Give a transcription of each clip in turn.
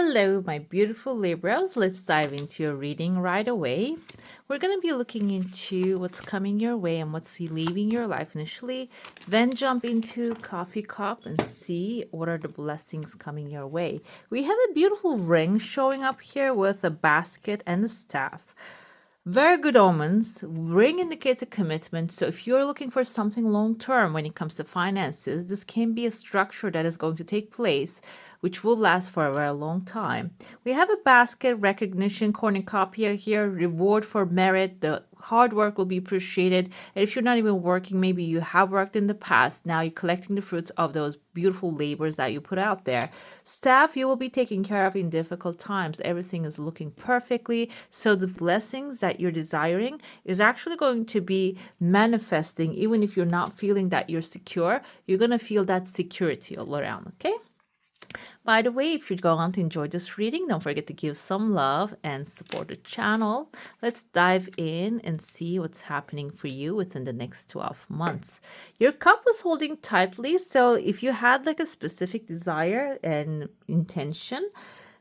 Hello, my beautiful Libras. Let's dive into your reading right away. We're going to be looking into what's coming your way and what's leaving your life initially, then jump into coffee cup and see what are the blessings coming your way. We have a beautiful ring showing up here with a basket and a staff. Very good omens. Ring indicates a commitment. So if you're looking for something long term when it comes to finances, this can be a structure that is going to take place, which will last for a very long time. We have a basket, recognition, cornucopia here, reward for merit. The hard work will be appreciated. And if you're not even working, maybe you have worked in the past. Now you're collecting the fruits of those beautiful labors that you put out there. Staff, you will be taken care of in difficult times. Everything is looking perfectly. So the blessings that you're desiring is actually going to be manifesting. Even if you're not feeling that you're secure, you're going to feel that security all around. Okay. By the way, if you're going to enjoy this reading, don't forget to give some love and support the channel. Let's dive in and see what's happening for you within the next 12 months. Your cup was holding tightly, so if you had like a specific desire and intention,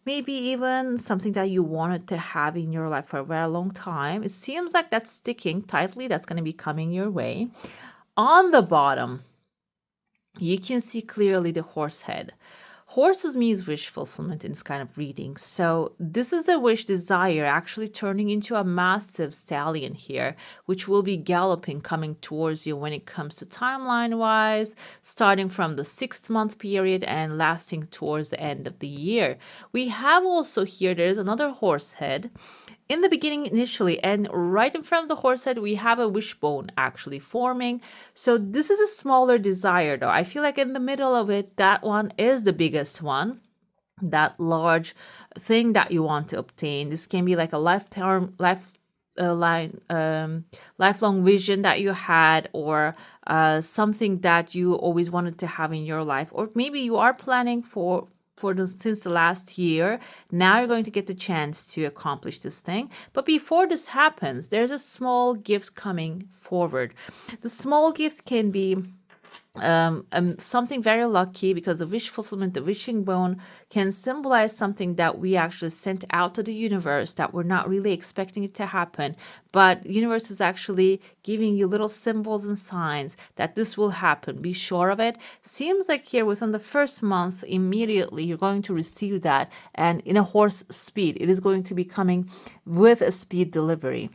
maybe even something that you wanted to have in your life for a very long time, it seems like that's sticking tightly. That's going to be coming your way. On the bottom, you can see clearly the horse head. Horses means wish fulfillment in this kind of reading. So this is a wish desire actually turning into a massive stallion here, which will be galloping coming towards you when it comes to timeline wise, starting from the 6 month period and lasting towards the end of the year. We have also here, there's another horse head in the beginning initially, and right in front of the horse head we have a wishbone actually forming. So this is a smaller desire though. I feel like in the middle of it, that one is the biggest one, that large thing that you want to obtain. This can be like a lifelong vision that you had, or something that you always wanted to have in your life, or maybe you are planning since the last year. Now you're going to get the chance to accomplish this thing. But before this happens, there's a small gift coming forward. The small gift can be something very lucky, because the wish fulfillment, the wishing bone, can symbolize something that we actually sent out to the universe that we're not really expecting it to happen, but the universe is actually giving you little symbols and signs that this will happen. Be sure of it. Seems like here within the first month, immediately you're going to receive that, and in a horse speed, it is going to be coming with a speed delivery.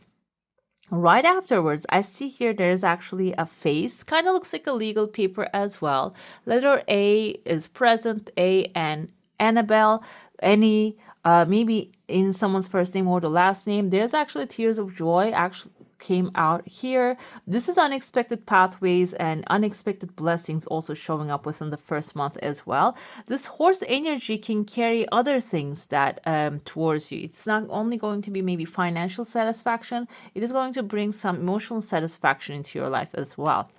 Right afterwards, I see here there's actually a face, kind of looks like a legal paper as well. Letter A is present, A and Annabelle, any, maybe in someone's first name or the last name. There's actually tears of joy actually came out here. This is unexpected pathways and unexpected blessings also showing up within the first month as well. This horse energy can carry other things that towards you. It's not only going to be maybe financial satisfaction, it is going to bring some emotional satisfaction into your life as well.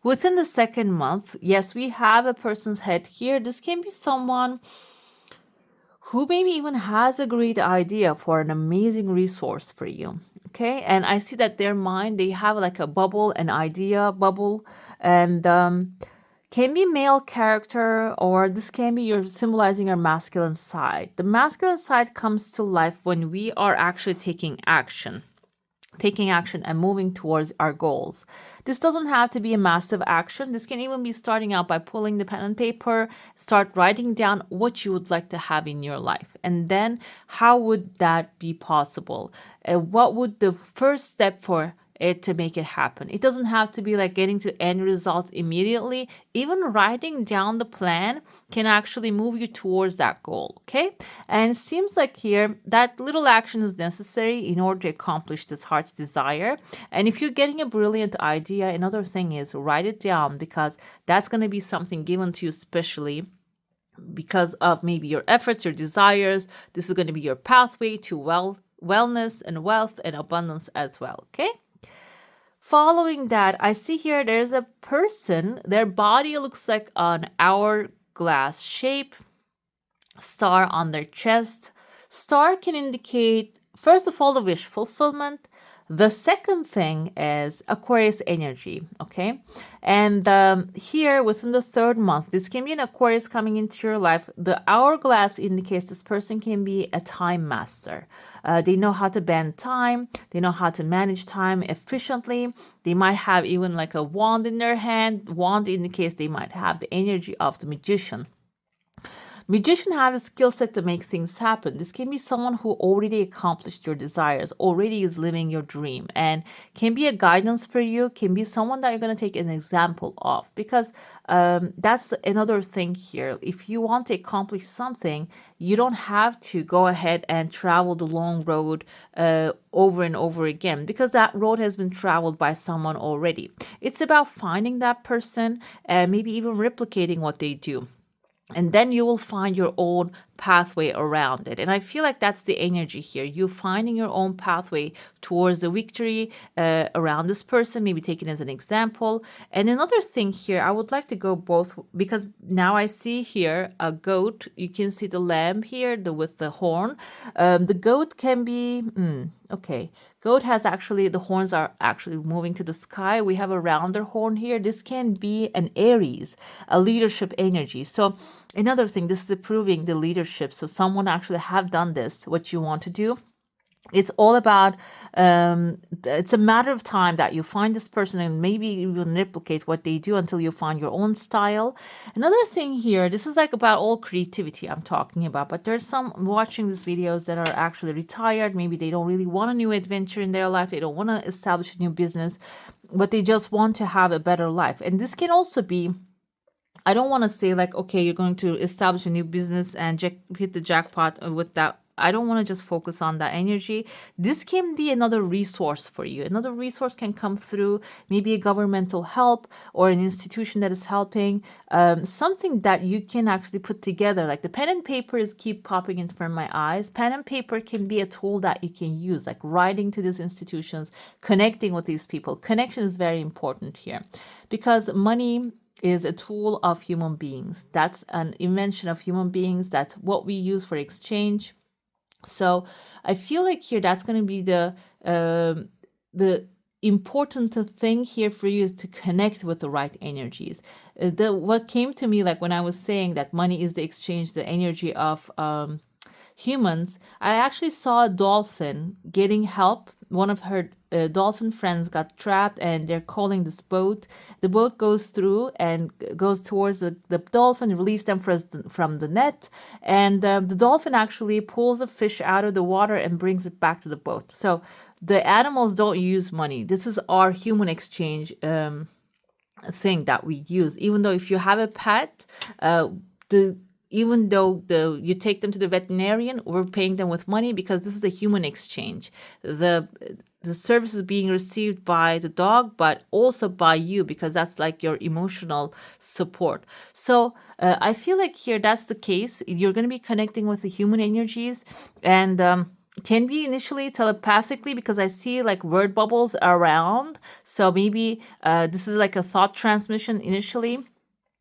Within the second month, yes, we have a person's head here. This can be someone who maybe even has a great idea for an amazing resource for you. Okay, and I see that their mind, they have like a bubble, an idea bubble, and can be male character, or this can be your symbolizing your masculine side. The masculine side comes to life when we are actually taking action and moving towards our goals. This doesn't have to be a massive action. This can even be starting out by pulling the pen and paper, start writing down what you would like to have in your life. And then how would that be possible? What would the first step for it to make it happen? It doesn't have to be like getting to end result immediately. Even writing down the plan can actually move you towards that goal. Okay, and it seems like here that little action is necessary in order to accomplish this heart's desire. And if you're getting a brilliant idea, another thing is write it down, because that's going to be something given to you specially because of maybe your efforts, your desires. This is going to be your pathway to wellness and wealth and abundance as well. Okay. Following that, I see here there's a person. Their body looks like an hourglass shape, star on their chest. Star can indicate, first of all, the wish fulfillment. The second thing is Aquarius energy, okay? And here within the third month, this can be an Aquarius coming into your life. The hourglass indicates this person can be a time master. They know how to bend time. They know how to manage time efficiently. They might have even like a wand in their hand. Wand indicates they might have the energy of the magician. Magician have a skill set to make things happen. This can be someone who already accomplished your desires, already is living your dream, and can be a guidance for you, can be someone that you're going to take an example of. Because that's another thing here. If you want to accomplish something, you don't have to go ahead and travel the long road over and over again, because that road has been traveled by someone already. It's about finding that person and maybe even replicating what they do. And then you will find your own pathway around it. And I feel like that's the energy here. You finding your own pathway towards the victory around this person, maybe taken as an example. And another thing here, I would like to go both, because now I see here a goat. You can see the lamb here with the horn. The goat can be, okay. Goat has actually, the horns are actually moving to the sky. We have a rounder horn here. This can be an Aries, a leadership energy. So another thing, this is proving the leadership. So someone actually have done this, what you want to do. It's all about, it's a matter of time that you find this person and maybe you will replicate what they do until you find your own style. Another thing here, this is like about all creativity I'm talking about, but there's some watching these videos that are actually retired. Maybe they don't really want a new adventure in their life. They don't want to establish a new business, but they just want to have a better life. And this can also be, I don't want to say like, okay, you're going to establish a new business and hit the jackpot with that. I don't want to just focus on that energy. This can be another resource for you. Another resource can come through maybe a governmental help or an institution that is helping, something that you can actually put together. Like the pen and paper is keep popping in front of my eyes. Pen and paper can be a tool that you can use, like writing to these institutions, connecting with these people. Connection is very important here because money is a tool of human beings. That's an invention of human beings. That's what we use for exchange. So I feel like here that's going to be the important thing here for you is to connect with the right energies. What came to me, like when I was saying that money is the exchange, the energy of humans, I actually saw a dolphin getting help. One of her dolphin friends got trapped and they're calling this boat. The boat goes through and goes towards the dolphin, release them from the net. And the dolphin actually pulls a fish out of the water and brings it back to the boat. So the animals don't use money. This is our human exchange thing that we use. Even though if you have a pet, even though you take them to the veterinarian, we're paying them with money because this is a human exchange. The service is being received by the dog, but also by you, because that's like your emotional support. So I feel like here that's the case. You're going to be connecting with the human energies, and can be initially telepathically, because I see like word bubbles around. So maybe this is like a thought transmission initially,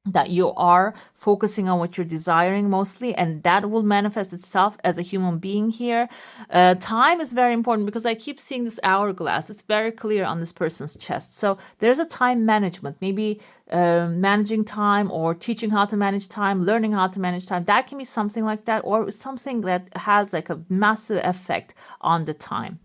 that you are focusing on what you're desiring mostly, and that will manifest itself as a human being here. Time is very important because I keep seeing this hourglass. It's very clear on this person's chest. So there's a time management, maybe managing time or teaching how to manage time, learning how to manage time. That can be something like that, or something that has like a massive effect on the time.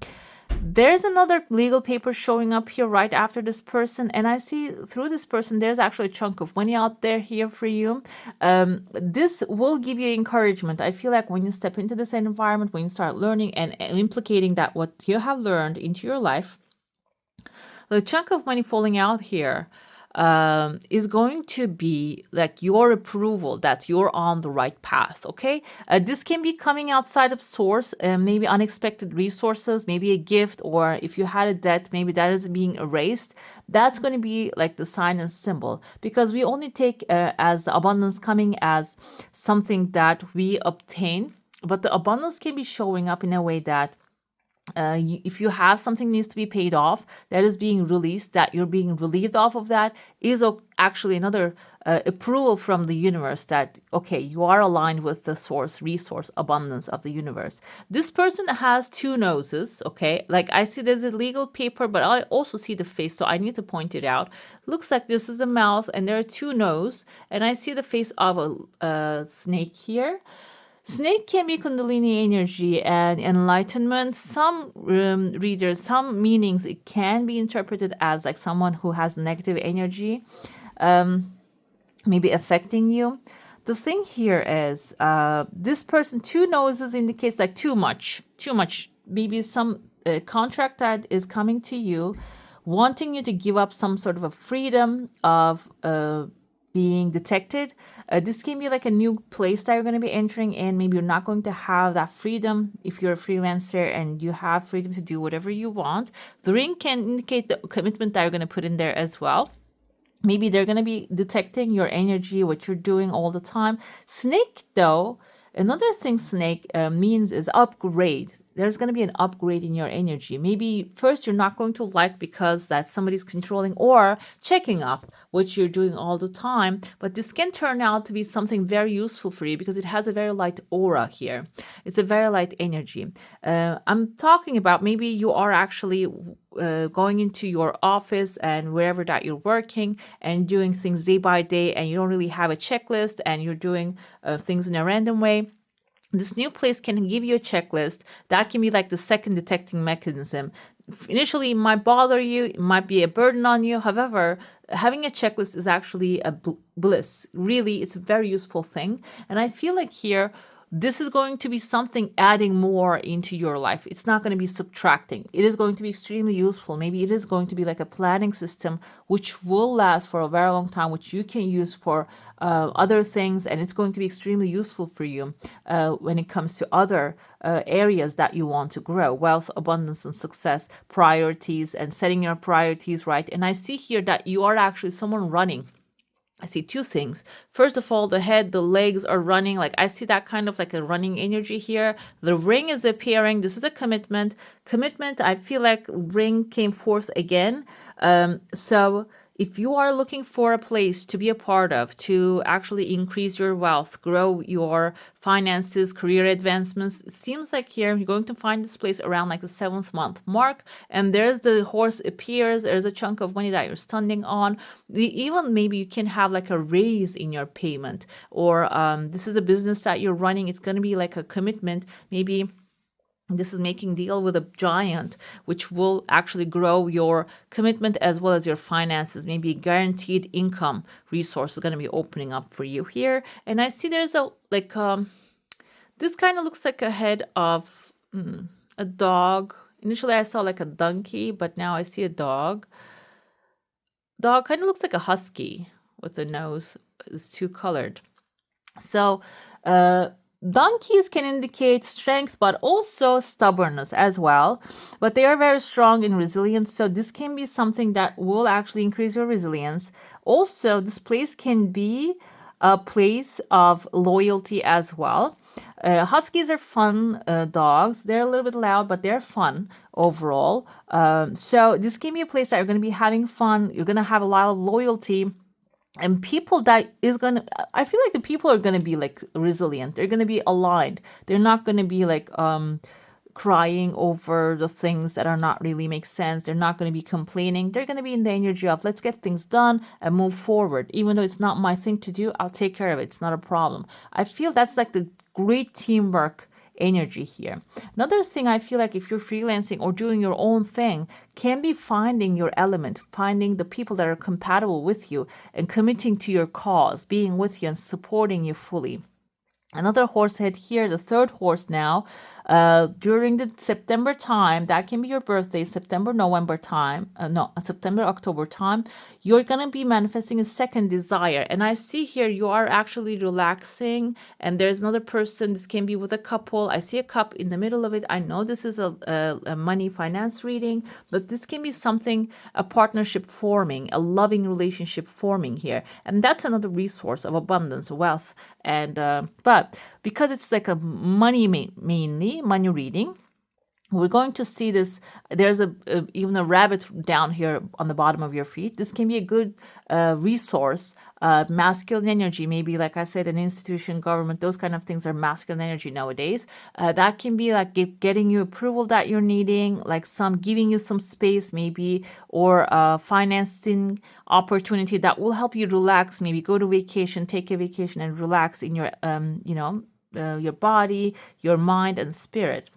There's another legal paper showing up here right after this person, and I see through this person there's actually a chunk of money out there here for you. This will give you encouragement. I feel like when you step into this environment, when you start learning and implicating that what you have learned into your life, the chunk of money falling out here is going to be like your approval that you're on the right path. Okay, this can be coming outside of source, maybe unexpected resources, maybe a gift, or if you had a debt, maybe that is being erased. That's going to be like the sign and symbol, because we only take as the abundance coming as something that we obtain, but the abundance can be showing up in a way that If you have something needs to be paid off that is being released, that you're being relieved off of, that is actually another approval from the universe that, okay, you are aligned with the source, resource, abundance of the universe. This person has two noses, okay? Like I see there's a legal paper, but I also see the face, so I need to point it out. Looks like this is the mouth and there are two noses, and I see the face of a snake here. Snake can be Kundalini energy and enlightenment. Some readers, some meanings, it can be interpreted as like someone who has negative energy, maybe affecting you. The thing here is this person, two noses indicates like too much. Maybe some contract that is coming to you, wanting you to give up some sort of a freedom of being detected. This can be like a new place that you're going to be entering in. Maybe you're not going to have that freedom if you're a freelancer and you have freedom to do whatever you want. The ring can indicate the commitment that you're going to put in there as well. Maybe they're going to be detecting your energy, what you're doing all the time. Snake, though, another thing snake means is upgrade. There's going to be an upgrade in your energy. Maybe first you're not going to like because that somebody's controlling or checking up what you're doing all the time, but this can turn out to be something very useful for you because it has a very light aura here. It's a very light energy. I'm talking about maybe you are actually going into your office and wherever that you're working and doing things day by day, and you don't really have a checklist and you're doing things in a random way. This new place can give you a checklist that can be like the second detecting mechanism. Initially, it might bother you, it might be a burden on you. However, having a checklist is actually a bliss. Really, it's a very useful thing. And I feel like here, this is going to be something adding more into your life. It's not going to be subtracting. It is going to be extremely useful. Maybe it is going to be like a planning system which will last for a very long time, which you can use for other things, and it's going to be extremely useful for you when it comes to other areas that you want to grow: wealth, abundance, and success, priorities, and setting your priorities right. And I see here that you are actually someone running. I see two things. First of all, the head, the legs are running. Like I see that kind of like a running energy here. The ring is appearing. This is a commitment. Commitment, I feel like ring came forth again. So if you are looking for a place to be a part of, to actually increase your wealth, grow your finances, career advancements, it seems like here you're going to find this place around like the 7th month mark. And there's the horse appears. There's a chunk of money that you're standing on. Even maybe you can have like a raise in your payment, or this is a business that you're running. It's going to be like a commitment. Maybe this is making deal with a giant, which will actually grow your commitment as well as your finances. Maybe guaranteed income resource is going to be opening up for you here. And I see there's a like this kind of looks like a head of a dog. Initially I saw like a donkey, but now I see a dog. Dog kind of looks like a husky with a nose. It's two-colored. So donkeys can indicate strength, but also stubbornness as well. But they are very strong and resilient. So this can be something that will actually increase your resilience. Also, this place can be a place of loyalty as well. Huskies are fun dogs. They're a little bit loud, but they're fun overall. So this can be a place that you're going to be having fun. You're going to have a lot of loyalty. And people that is going to, I feel like the people are going to be like resilient. They're going to be aligned. They're not going to be like crying over the things that are not really make sense. They're not going to be complaining. They're going to be in the energy of let's get things done and move forward. Even though it's not my thing to do, I'll take care of it. It's not a problem. I feel that's like the great teamwork energy here. Another thing I feel like if you're freelancing or doing your own thing can be finding your element, finding the people that are compatible with you and committing to your cause, being with you and supporting you fully. Another horse head here, the third horse now, during the September time, that can be your birthday, September, November time, September, October time, you're going to be manifesting a second desire. And I see here you are actually relaxing, and there's another person. This can be with a couple. I see a cup in the middle of it. I know this is a money finance reading, but this can be something, a partnership forming, a loving relationship forming here. And that's another resource of abundance, wealth. And but because it's like a money mainly money reading, we're going to see this. There's even a rabbit down here on the bottom of your feet. This can be a good resource. Masculine energy, maybe like I said, an institution, government, those kind of things are masculine energy nowadays. That can be like getting you approval that you're needing, like some giving you some space maybe, or financing opportunity that will help you relax. Maybe go to vacation, take a vacation and relax in your your body, your mind and spirit.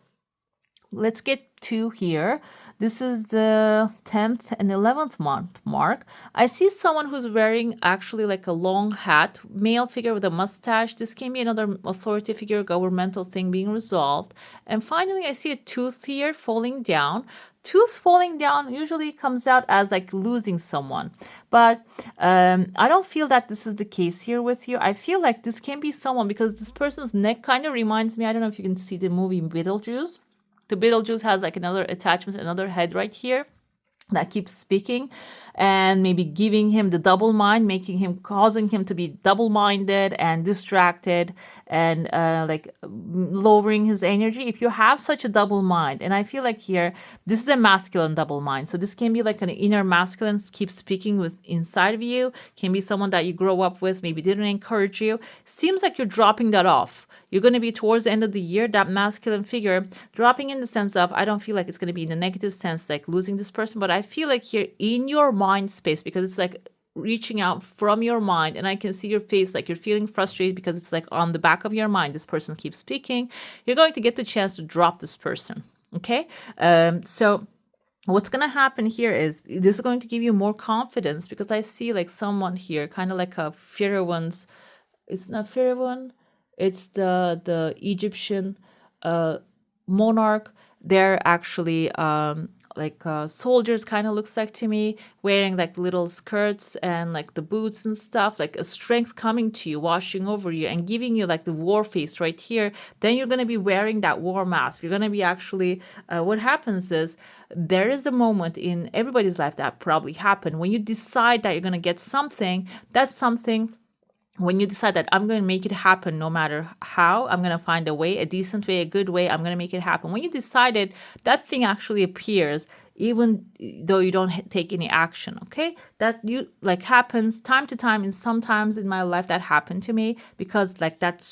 Let's get to here. This is the 10th and 11th month mark. I see someone who's wearing actually like a long hat, male figure with a mustache. This can be another authority figure, governmental thing being resolved. And finally, I see a tooth here falling down. Tooth falling down usually comes out as like losing someone. But I don't feel that this is the case here with you. I feel like this can be someone because this person's neck kind of reminds me, I don't know if you can see the movie Beetlejuice. The Beetlejuice has like another attachment, another head right here that keeps speaking and maybe giving him the double mind, causing him to be double-minded and distracted and lowering his energy. If you have such a double mind, and I feel like here, this is a masculine double mind. So this can be like an inner masculine keeps speaking with inside of you, can be someone that you grow up with, maybe didn't encourage you. Seems like you're dropping that off. You're going to be towards the end of the year, that masculine figure dropping in the sense of, I don't feel like it's going to be in the negative sense, like losing this person, but I feel like here in your mind space, because it's like reaching out from your mind, and I can see your face, like you're feeling frustrated because it's like on the back of your mind, this person keeps speaking. You're going to get the chance to drop this person. Okay. So what's going to happen here is this is going to give you more confidence because I see like someone here, kind of like a Pharaoh's. It's not Pharaoh. It's the Egyptian monarch. They're actually soldiers, kind of looks like to me, wearing like little skirts and like the boots and stuff, like a strength coming to you, washing over you and giving you like the war face right here. Then you're going to be wearing that war mask. You're going to be actually, what happens is there is a moment in everybody's life that probably happened when you decide that you're going to get something, that's something. When you decide that I'm going to make it happen no matter how, I'm going to find a way, a decent way, a good way, I'm going to make it happen. When you decided, that thing actually appears even though you don't take any action, okay? That you like happens time to time, and sometimes in my life that happened to me because like that that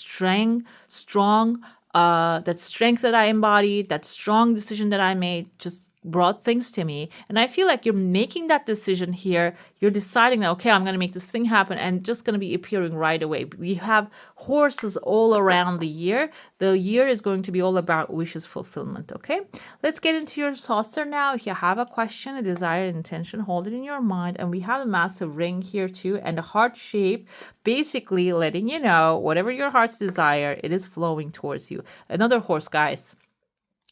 strength that I embodied, that strong decision that I made just brought things to me. And I feel like you're making that decision here. You're deciding that, okay, I'm going to make this thing happen and just going to be appearing right away. We have horses all around the year. The year is going to be all about wishes fulfillment. Okay, let's get into your saucer now. If you have a question, a desire, an intention, hold it in your mind. And we have a massive ring here too, and a heart shape, basically letting you know whatever your heart's desire, it is flowing towards you. Another horse, guys.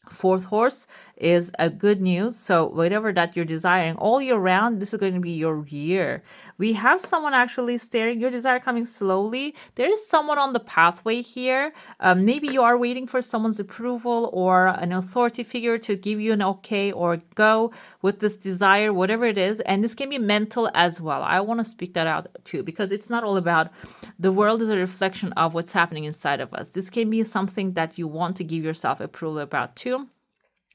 Fourth horse is a good news. So whatever that you're desiring all year round, this is going to be your year. We have someone actually staring, your desire coming slowly. There is someone on the pathway here. Maybe you are waiting for someone's approval or an authority figure to give you an okay or go with this desire, whatever it is. And this can be mental as well. I want to speak that out too, because it's not all about the world is a reflection of what's happening inside of us. This can be something that you want to give yourself approval about too.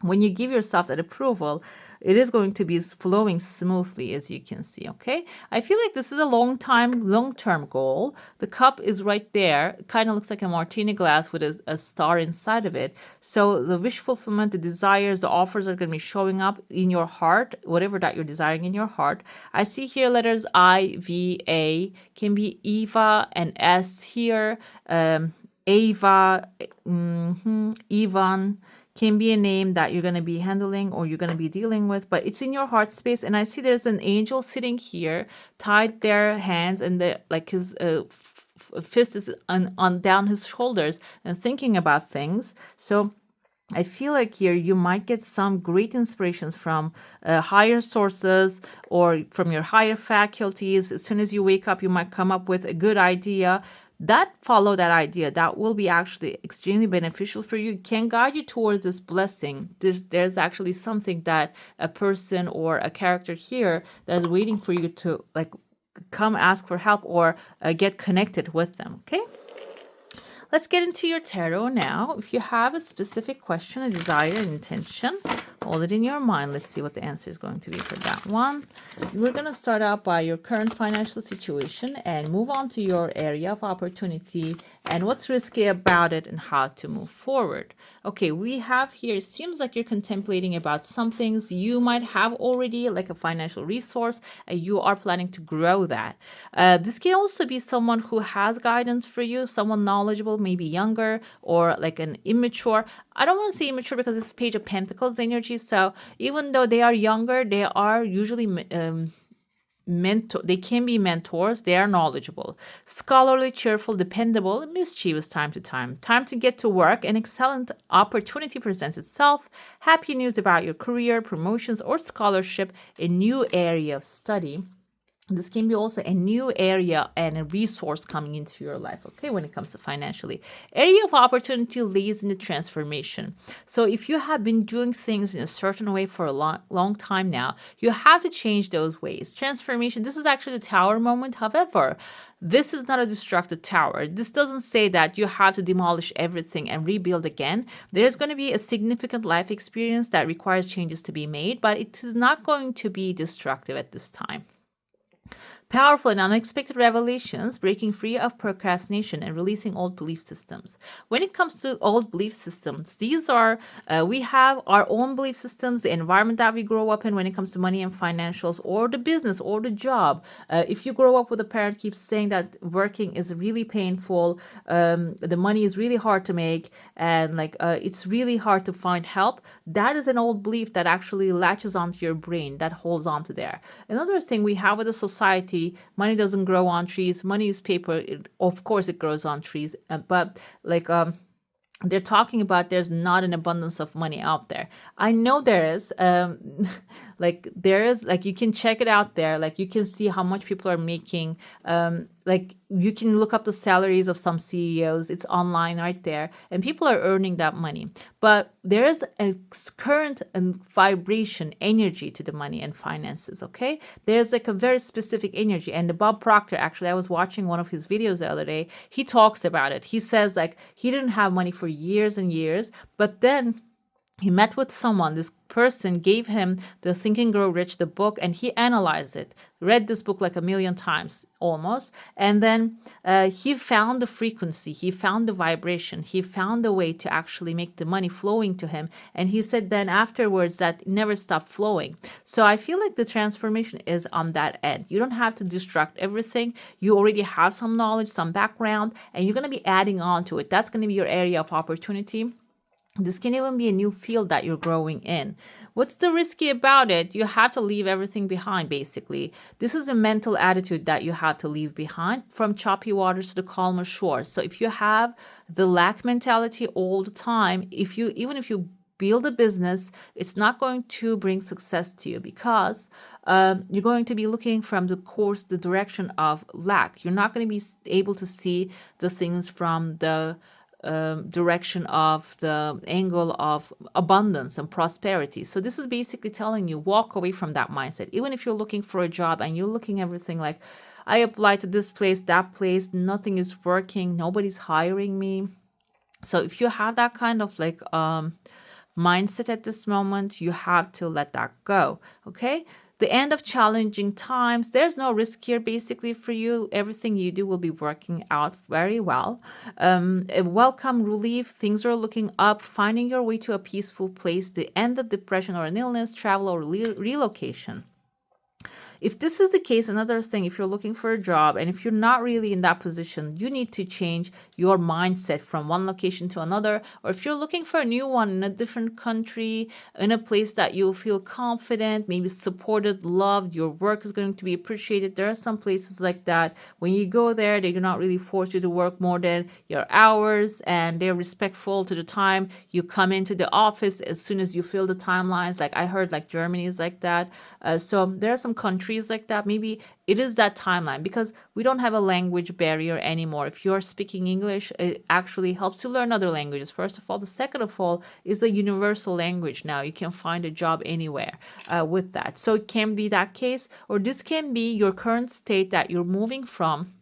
When you give yourself that approval, it is going to be flowing smoothly, as you can see, okay? I feel like this is a long-term goal. The cup is right there. It kind of looks like a martini glass with a star inside of it. So the wish fulfillment, the desires, the offers are going to be showing up in your heart, whatever that you're desiring in your heart. I see here letters I, V, A, can be Eva and S here, Ava, Ivan, can be a name that you're going to be handling or you're going to be dealing with, but it's in your heart space. And I see there's an angel sitting here, tied their hands, and his fist is on down his shoulders and thinking about things. So I feel like here you might get some great inspirations from higher sources or from your higher faculties. As soon as you wake up, you might come up with a good idea. Follow that idea. That will be actually extremely beneficial for you. It can guide you towards this blessing. There's actually something that a person or a character here that is waiting for you to like come ask for help or get connected with them. Okay. Let's get into your tarot now. If you have a specific question, a desire, an intention, hold it in your mind. Let's see what the answer is going to be for that one. We're going to start out by your current financial situation and move on to your area of opportunity and what's risky about it and how to move forward. Okay, we have here, it seems like you're contemplating about some things you might have already, like a financial resource, and you are planning to grow that. This can also be someone who has guidance for you, someone knowledgeable, maybe younger, or like an immature. I don't want to say immature because this is Page of Pentacles energy. So even though they are younger, they are usually they can be mentors. They are knowledgeable, scholarly, cheerful, dependable, and mischievous time to time. Time to get to work. An excellent opportunity presents itself. Happy news about your career, promotions, or scholarship, a new area of study. This can be also a new area and a resource coming into your life, okay, when it comes to financially. Area of opportunity lays in the transformation. So if you have been doing things in a certain way for a long time now, you have to change those ways. Transformation, this is actually the tower moment. However, this is not a destructive tower. This doesn't say that you have to demolish everything and rebuild again. There's going to be a significant life experience that requires changes to be made, but it is not going to be destructive at this time. Powerful and unexpected revelations, breaking free of procrastination and releasing old belief systems. When it comes to old belief systems, these are, we have our own belief systems, the environment that we grow up in when it comes to money and financials, or the business or the job. If you grow up with a parent keeps saying that working is really painful, the money is really hard to make, and like it's really hard to find help, that is an old belief that actually latches onto your brain, that holds on to there. Another thing we have with the society, money doesn't grow on trees. Money is paper. Of course, it grows on trees, but like they're talking about there's not an abundance of money out there. I know there is. Like there is, like you can check it out there. Like you can see how much people are making. Like you can look up the salaries of some CEOs. It's online right there, and people are earning that money. But there is a current and vibration energy to the money and finances. Okay, there's like a very specific energy. And Bob Proctor, actually, I was watching one of his videos the other day. He talks about it. He says like he didn't have money for years and years, but then he met with someone. This person gave him the Think and Grow Rich, the book, and he analyzed it, read this book like 1,000,000 times almost. And then he found the frequency, he found the vibration, he found the way to actually make the money flowing to him. And he said then afterwards that it never stopped flowing. So I feel like the transformation is on that end. You don't have to destruct everything. You already have some knowledge, some background, and you're going to be adding on to it. That's going to be your area of opportunity. This can even be a new field that you're growing in. What's the risky about it? You have to leave everything behind, basically. This is a mental attitude that you have to leave behind, from choppy waters to the calmer shores. So if you have the lack mentality all the time, even if you build a business, it's not going to bring success to you, because you're going to be looking from the direction of lack. You're not going to be able to see the things from the direction of the angle of abundance and prosperity. So this is basically telling you, walk away from that mindset. Even if you're looking for a job and you're looking everything like, I applied to this place, that place, nothing is working, nobody's hiring me. So if you have that kind of like mindset at this moment, you have to let that go. Okay. The end of challenging times. There's no risk here basically for you. Everything you do will be working out very well. A welcome relief. Things are looking up. Finding your way to a peaceful place. The end of depression or an illness, travel or relocation. If this is the case, another thing, if you're looking for a job and if you're not really in that position, you need to change your mindset from one location to another. Or if you're looking for a new one in a different country, in a place that you'll feel confident, maybe supported, loved, your work is going to be appreciated. There are some places like that. When you go there, they do not really force you to work more than your hours, and they're respectful to the time you come into the office as soon as you fill the timelines. Like I heard like Germany is like that. So there are some countries like that. Maybe it is that timeline, because we don't have a language barrier anymore. If you're speaking English, it actually helps you learn other languages, first of all. The second of all is a universal language now. You can find a job anywhere with that. So it can be that case, or this can be your current state that you're moving from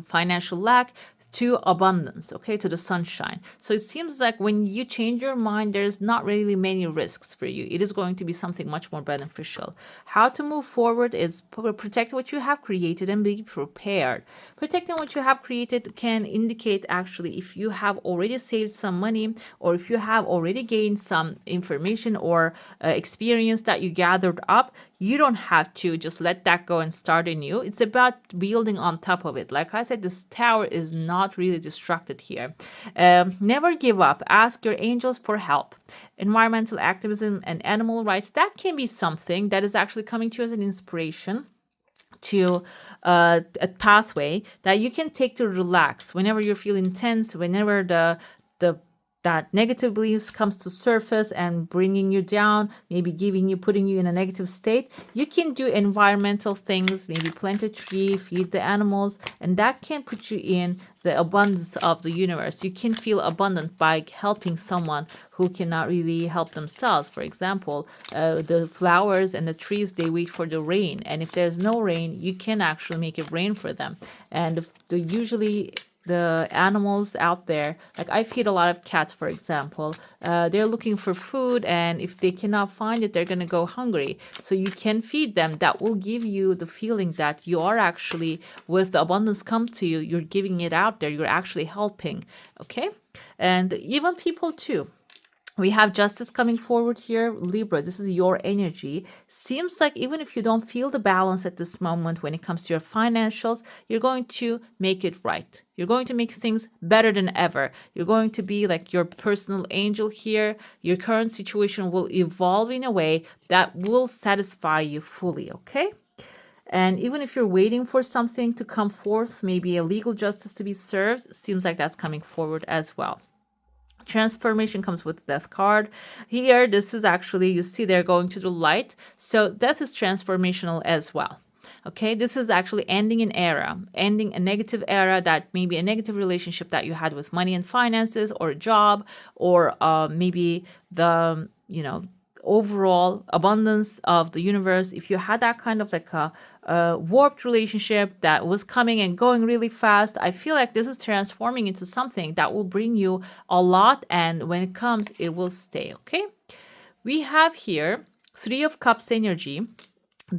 financial lack to abundance, okay, to the sunshine. So it seems like when you change your mind, there's not really many risks for you. It is going to be something much more beneficial. How to move forward is protect what you have created and be prepared. Protecting what you have created can indicate actually if you have already saved some money, or if you have already gained some information or experience that you gathered up. You don't have to just let that go and start anew. It's about building on top of it. Like I said, this tower is not really distracted here. Never give up. Ask your angels for help. Environmental activism and animal rights, that can be something that is actually coming to you as an inspiration to a pathway that you can take to relax whenever you're feeling tense, whenever the that negative beliefs comes to surface and bringing you down, maybe putting you in a negative state. You can do environmental things, maybe plant a tree, feed the animals, and that can put you in the abundance of the universe. You can feel abundant by helping someone who cannot really help themselves. For example, the flowers and the trees, they wait for the rain, and if there's no rain, you can actually make it rain for them. And usually the animals out there, like I feed a lot of cats, for example, they're looking for food, and if they cannot find it, they're going to go hungry. So you can feed them. That will give you the feeling that you are actually, with the abundance come to you, you're giving it out there, you're actually helping. Okay. And even people too. We have justice coming forward here. Libra, this is your energy. Seems like even if you don't feel the balance at this moment when it comes to your financials, you're going to make it right. You're going to make things better than ever. You're going to be like your personal angel here. Your current situation will evolve in a way that will satisfy you fully, okay? And even if you're waiting for something to come forth, maybe a legal justice to be served, seems like that's coming forward as well. Transformation comes with death card. Here, this is actually, you see they're going to the light. So death is transformational as well. Okay, this is actually ending an era, ending a negative era, that maybe a negative relationship that you had with money and finances, or a job, or maybe the, overall abundance of the universe. If you had that kind of like a warped relationship that was coming and going really fast, I feel like this is transforming into something that will bring you a lot, and when it comes, it will stay. Okay, we have here 3 of Cups energy.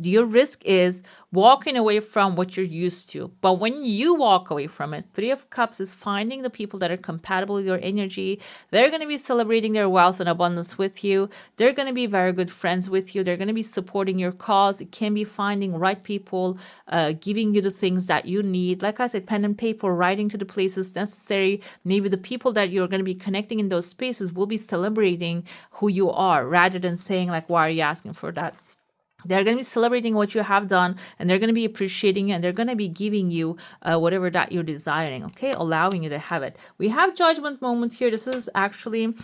Your risk is walking away from what you're used to. But when you walk away from it, 3 of Cups is finding the people that are compatible with your energy. They're going to be celebrating their wealth and abundance with you. They're going to be very good friends with you. They're going to be supporting your cause. It can be finding right people, giving you the things that you need. Like I said, pen and paper, writing to the places necessary. Maybe the people that you're going to be connecting in those spaces will be celebrating who you are, rather than saying like, why are you asking for that? They're going to be celebrating what you have done, and they're going to be appreciating you, and they're going to be giving you whatever that you're desiring, okay? Allowing you to have it. We have judgment moment here. This is actually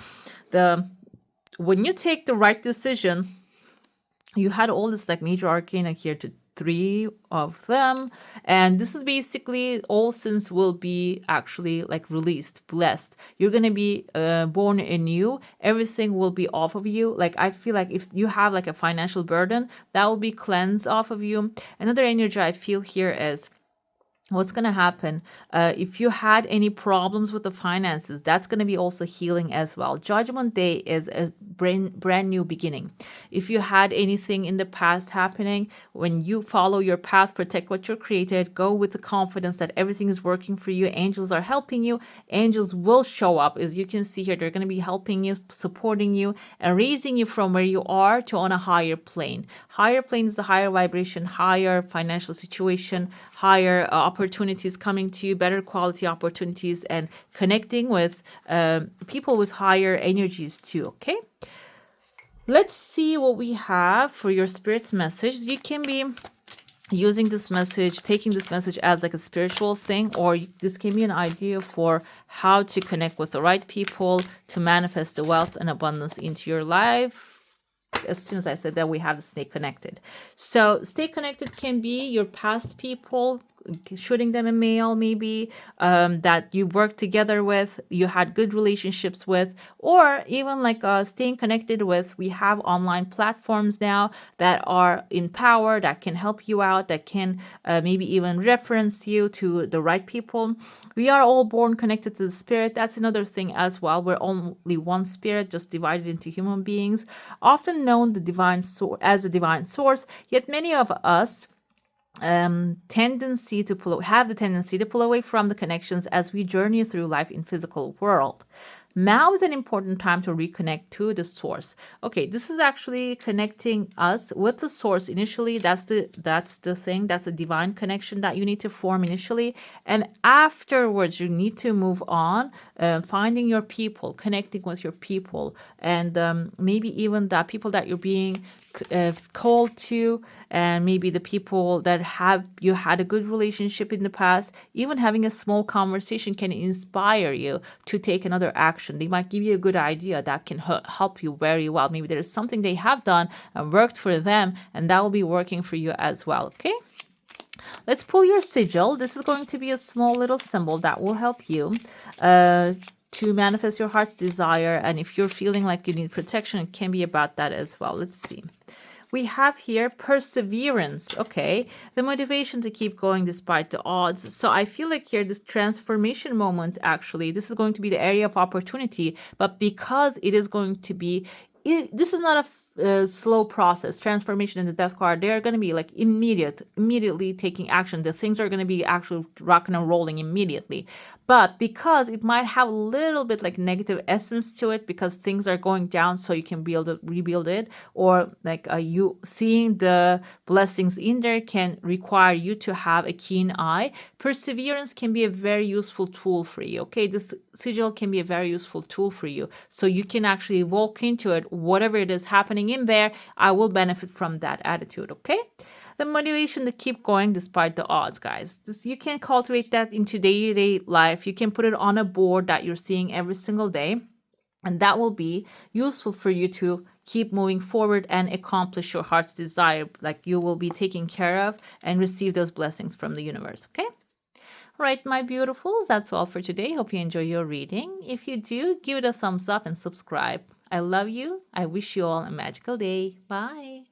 when you take the right decision, you had all this like major arcana here to 3 of them, and this is basically all sins will be actually like released, blessed. You're gonna be born anew. Everything will be off of you. Like I feel like if you have like a financial burden, that will be cleansed off of you. Another energy I feel here is what's going to happen if you had any problems with the finances, that's going to be also healing as well. Judgment Day is a brand new beginning. If you had anything in the past happening, when you follow your path, protect what you're created, go with the confidence that everything is working for you. Angels are helping you. Angels will show up. As you can see here, they're going to be helping you, supporting you, and raising you from where you are to on a higher plane. Higher plane is the higher vibration, higher financial situation, higher opportunities coming to you, better quality opportunities, and connecting with people with higher energies too, okay? Let's see what we have for your spirit's message. You can be using this message, taking this message as like a spiritual thing, or this can be an idea for how to connect with the right people to manifest the wealth and abundance into your life. As soon as I said that, we have to stay connected. So stay connected can be your past people shooting them a mail, maybe that you work together with, you had good relationships with, or even like staying connected with. We have online platforms now that are in power, that can help you out, that can maybe even reference you to the right people. We are all born connected to the spirit. That's another thing as well. We're only one spirit, just divided into human beings, often known as a divine source. Yet many of us have the tendency to pull away from the connections as we journey through life in physical world. Now is an important time to reconnect to the source. Okay, this is actually connecting us with the source initially. That's the thing. That's a divine connection that you need to form initially, and afterwards you need to move on, finding your people, connecting with your people, and maybe even the people that you're being called to, and maybe the people that have you had a good relationship in the past. Even having a small conversation can inspire you to take another action. They might give you a good idea that can help you very well. Maybe there is something they have done and worked for them, and that will be working for you as well. Okay, let's pull your sigil. This is going to be a small little symbol that will help you to manifest your heart's desire. And if you're feeling like you need protection, it can be about that as well. Let's see. We have here perseverance. Okay, the motivation to keep going despite the odds. So I feel like here this transformation moment, actually, this is going to be the area of opportunity, but because it is going to be, this is not a slow process. Transformation in the death card, they're going to be like immediately taking action. The things are going to be actually rocking and rolling immediately. But because it might have a little bit like negative essence to it, because things are going down so you can rebuild it, or like you seeing the blessings in there can require you to have a keen eye. Perseverance can be a very useful tool for you. Okay, this sigil can be a very useful tool for you, so you can actually walk into it. Whatever it is happening in there, I will benefit from that attitude. Okay, the motivation to keep going despite the odds, guys. You can cultivate that into day-to-day life. You can put it on a board that you're seeing every single day, and that will be useful for you to keep moving forward and accomplish your heart's desire. Like you will be taken care of and receive those blessings from the universe. Okay, right, my beautifuls, that's all for today. Hope you enjoy your reading. If you do, give it a thumbs up and subscribe. I love you. I wish you all a magical day. Bye.